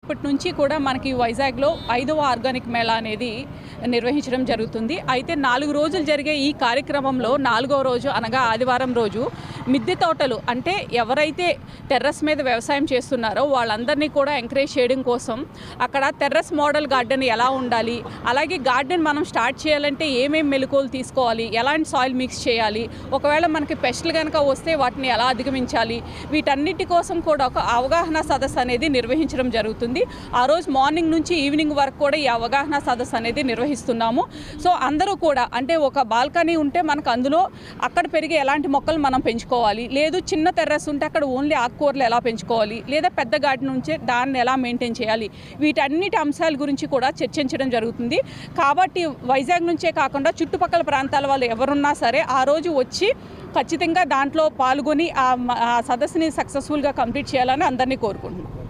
ఇప్పటి నుంచి కూడా మనకి వైజాగ్లో 5వ ఆర్గానిక్ మేళా అనేది నిర్వహించడం జరుగుతుంది. అయితే 4 రోజులు జరిగే ఈ కార్యక్రమంలో 4వ రోజు అనగా ఆదివారం రోజు మిద్దె తోటలు అంటే ఎవరైతే టెర్రస్ మీద వ్యవసాయం చేస్తున్నారో వాళ్ళందరినీ కూడా ఎంకరేజ్ చేయడం కోసం అక్కడ టెర్రస్ మోడల్ గార్డెన్ ఎలా ఉండాలి, అలాగే గార్డెన్ మనం స్టార్ట్ చేయాలంటే ఏమేమి మెలకువలు తీసుకోవాలి, ఎలాంటి సాయిల్ మిక్స్ చేయాలి, ఒకవేళ మనకి పెస్టులు కనుక వస్తే వాటిని ఎలా అధిగమించాలి, వీటన్నిటి కోసం కూడా ఒక అవగాహన సదస్సు అనేది నిర్వహించడం జరుగుతుంది. ఆ రోజు మార్నింగ్ నుంచి ఈవినింగ్ వరకు కూడా ఈ అవగాహన సదస్సు అనేది నిర్వహిస్తున్నాము. సో అందరూ కూడా అంటే ఒక బాల్కనీ ఉంటే మనకు అందులో అక్కడ పెరిగే ఎలాంటి మొక్కలు మనం పెంచుకోవాలి, లేదు చిన్న టెర్రస్ ఉంటే అక్కడ ఓన్లీ ఆకుకూరలు ఎలా పెంచుకోవాలి, లేదా పెద్ద గార్డెన్ ఉంటే దాన్ని ఎలా మెయింటైన్ చేయాలి, వీటన్నిటి అంశాల గురించి కూడా చర్చించడం జరుగుతుంది. కాబట్టి వైజాగ్ నుంచే కాకుండా చుట్టుపక్కల ప్రాంతాల వాళ్ళు ఎవరున్నా సరే ఆ రోజు వచ్చి ఖచ్చితంగా దాంట్లో పాల్గొని ఆ సదస్సుని సక్సెస్ఫుల్గా కంప్లీట్ చేయాలని అందరినీ కోరుకుంటున్నాం.